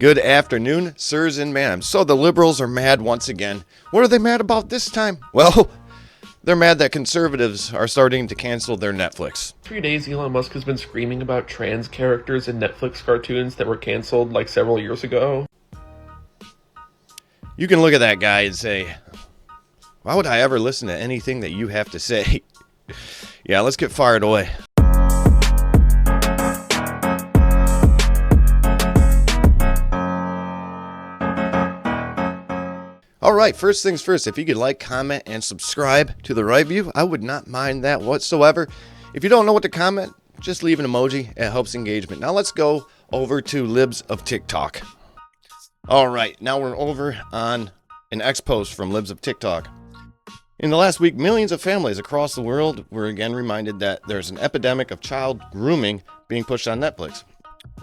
Good afternoon, sirs and ma'ams. So the liberals are mad once again. What are they mad about this time? Well, they're mad that conservatives are starting to cancel their Netflix. 3 days, Elon Musk has been screaming about trans characters in Netflix cartoons that were canceled like several years ago. You can look at that guy and say, why would I ever listen to anything that you have to say? Yeah, let's get fired away. All right, first things first, if you could like, comment, and subscribe to The Right View, I would not mind that whatsoever. If you don't know what to comment, just leave an emoji. It helps engagement. Now let's go over to Libs of TikTok. All right, now we're over on an ex-post from Libs of TikTok. In the last week, millions of families across the world were again reminded that there's an epidemic of child grooming being pushed on Netflix.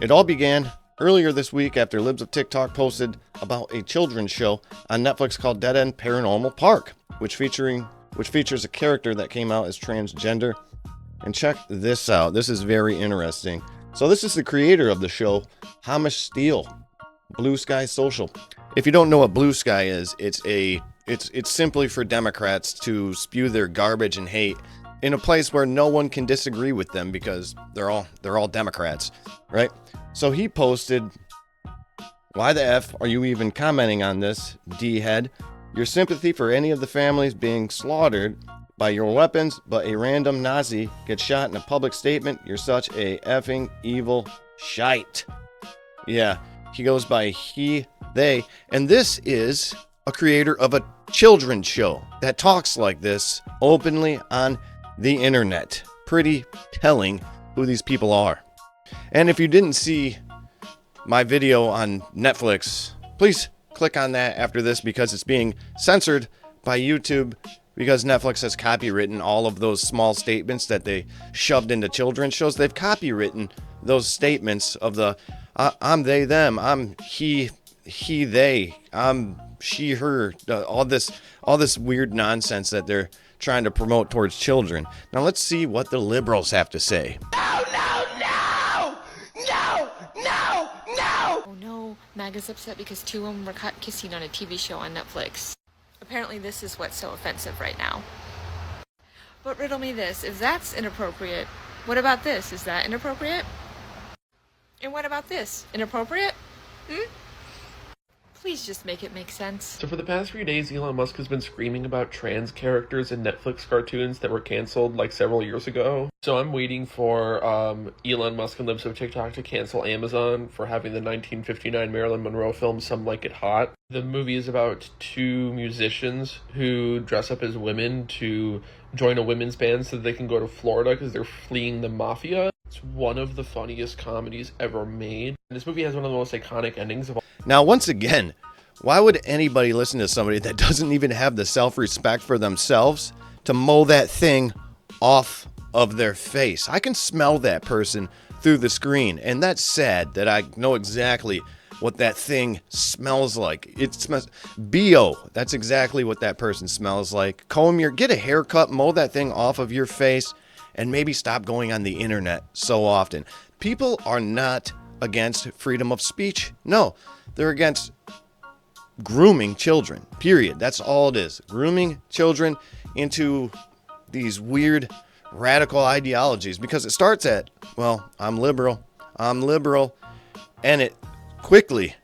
It all began earlier this week after Libs of TikTok posted about a children's show on Netflix called Dead End Paranormal Park, which features a character that came out as transgender. And check this out. This is very interesting. So this is the creator of the show, Hamish Steele, Blue Sky Social. If you don't know what Blue Sky is, it's simply for Democrats to spew their garbage and hate in a place where no one can disagree with them because they're all Democrats, right? So he posted, "Why the F are you even commenting on this, D-head? Your sympathy for any of the families being slaughtered by your weapons, but a random Nazi gets shot in a public statement. You're such a effing evil shite." Yeah, he goes by he, they, and this is a creator of a children's show that talks like this openly on the internet. Pretty telling who these people are. And if you didn't see my video on Netflix, please click on that after this because it's being censored by YouTube because Netflix has copywritten all of those small statements that they shoved into children's shows. They've copywritten those statements of the I'm they, them, I'm he, they, I'm she, her, all this weird nonsense that they're trying to promote towards children. Now let's see what the liberals have to say. Oh no, MAGA's upset because two women were caught kissing on a TV show on Netflix. Apparently this is what's so offensive right now. But riddle me this, if that's inappropriate, what about this? Is that inappropriate? And what about this? Inappropriate? Please just make it make sense. So for the past few days, Elon Musk has been screaming about trans characters in Netflix cartoons that were canceled like several years ago. So I'm waiting for Elon Musk and Libs of TikTok to cancel Amazon for having the 1959 Marilyn Monroe film Some Like It Hot. The movie is about two musicians who dress up as women to join a women's band so that they can go to Florida because they're fleeing the mafia. It's one of the funniest comedies ever made. And this movie has one of the most iconic endings of all. Now, once again, why would anybody listen to somebody that doesn't even have the self-respect for themselves to mow that thing off of their face? I can smell that person through the screen, and that's sad that I know exactly what that thing smells like. It smells BO. That's exactly what that person smells like. Get a haircut, mow that thing off of your face, and maybe stop going on the internet so often. People are not against freedom of speech. No, they're against grooming children, period. That's all it is. Grooming children into these weird radical ideologies because it starts at, well, I'm liberal, and it quickly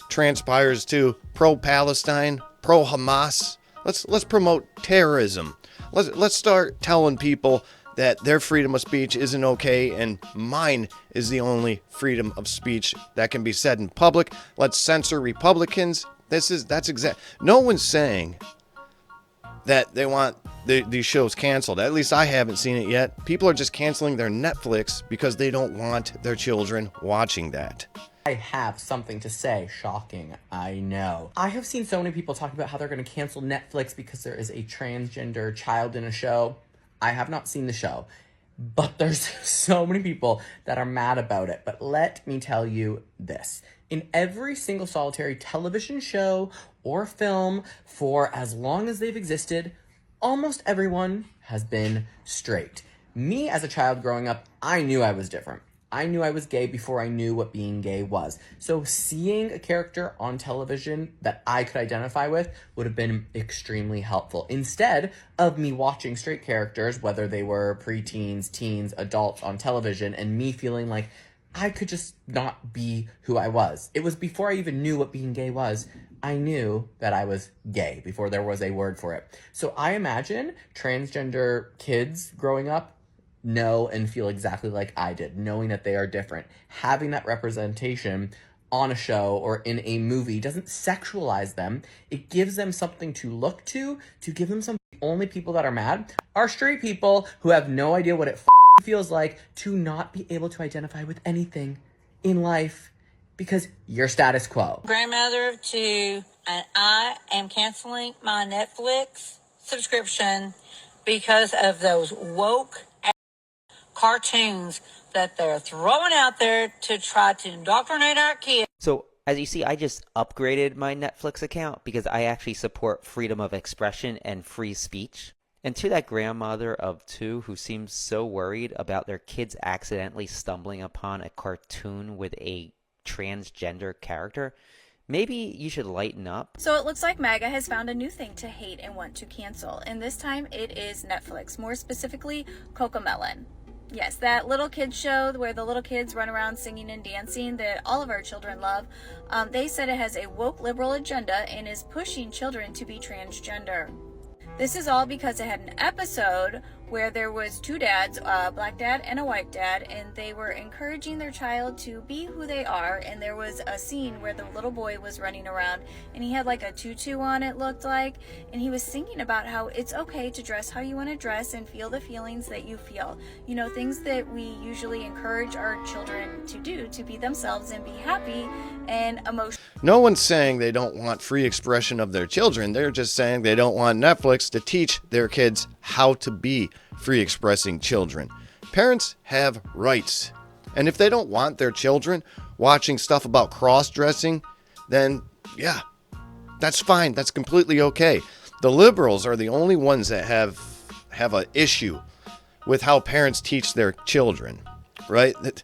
transpires to pro-Palestine, pro-Hamas. Let's promote terrorism. Let's start telling people that their freedom of speech isn't okay and mine is the only freedom of speech that can be said in public. Let's censor Republicans. That's exact. No one's saying that they want these shows canceled. At least I haven't seen it yet. People are just canceling their Netflix because they don't want their children watching that. I have something to say. Shocking, I know. I have seen so many people talk about how they're going to cancel Netflix because there is a transgender child in a show. I have not seen the show, but there's so many people that are mad about it. But let me tell you this. In every single solitary television show or film for as long as they've existed, almost everyone has been straight. Me, as a child growing up, I knew I was different. I knew I was gay before I knew what being gay was. So seeing a character on television that I could identify with would have been extremely helpful. Instead of me watching straight characters, whether they were preteens, teens, adults on television, and me feeling like I could just not be who I was. It was before I even knew what being gay was. I knew that I was gay before there was a word for it. So I imagine transgender kids growing up know and feel exactly like I did, knowing that they are different. Having that representation on a show or in a movie doesn't sexualize them. It gives them something to look to give them some. The only people that are mad are straight people who have no idea what it feels like to not be able to identify with anything in life because you're status quo. Grandmother of two, and I am canceling my Netflix subscription because of those woke cartoons that they're throwing out there to try to indoctrinate our kids. So, as you see, I just upgraded my Netflix account because I actually support freedom of expression and free speech. And to that grandmother of two who seems so worried about their kids accidentally stumbling upon a cartoon with a transgender character, maybe you should lighten up. So it looks like MAGA has found a new thing to hate and want to cancel. And this time it is Netflix, more specifically Cocomelon. Yes, that little kids show where the little kids run around singing and dancing that all of our children love. They said it has a woke liberal agenda and is pushing children to be transgender. This is all because it had an episode where there was two dads, a black dad and a white dad, and they were encouraging their child to be who they are. And there was a scene where the little boy was running around and he had like a tutu on, it looked like, and he was singing about how it's okay to dress how you want to dress and feel the feelings that you feel. You know, things that we usually encourage our children to do, to be themselves and be happy and emotional. No one's saying they don't want free expression of their children. They're just saying they don't want Netflix to teach their kids how to be free expressing children. Parents have rights. And if they don't want their children watching stuff about cross-dressing, then yeah, that's fine. That's completely okay. The liberals are the only ones that have an issue with how parents teach their children, right? That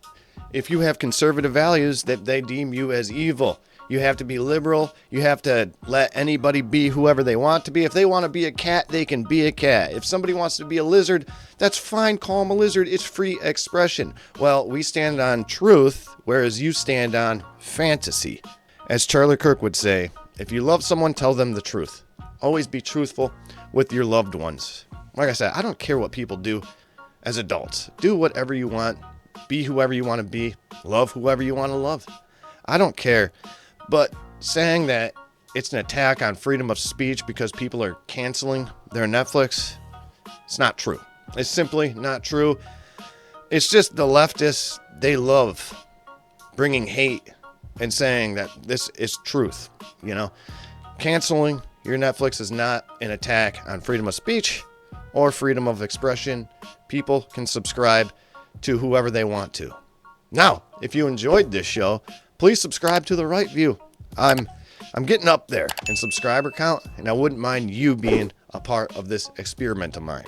if you have conservative values, that they deem you as evil. You have to be liberal. You have to let anybody be whoever they want to be. If they want to be a cat, they can be a cat. If somebody wants to be a lizard, that's fine. Call them a lizard. It's free expression. Well, we stand on truth, whereas you stand on fantasy. As Charlie Kirk would say, if you love someone, tell them the truth. Always be truthful with your loved ones. Like I said, I don't care what people do as adults. Do whatever you want. Be whoever you want to be. Love whoever you want to love. I don't care. But saying that it's an attack on freedom of speech because people are canceling their Netflix, it's not true. It's simply not true. It's just the leftists, they love bringing hate and saying that this is truth. You know, canceling your Netflix is not an attack on freedom of speech or freedom of expression. People can subscribe to whoever they want to. Now, if you enjoyed this show, please subscribe to The Right View. I'm getting up there in subscriber count, and I wouldn't mind you being a part of this experiment of mine.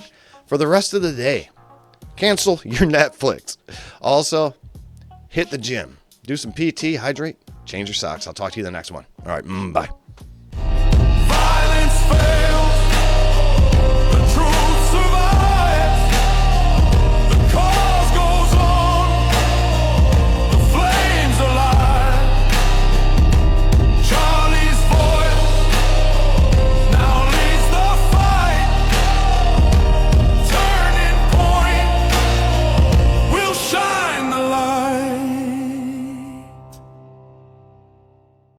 For the rest of the day, cancel your Netflix. Also, hit the gym. Do some PT, hydrate, change your socks. I'll talk to you in the next one. All right, bye.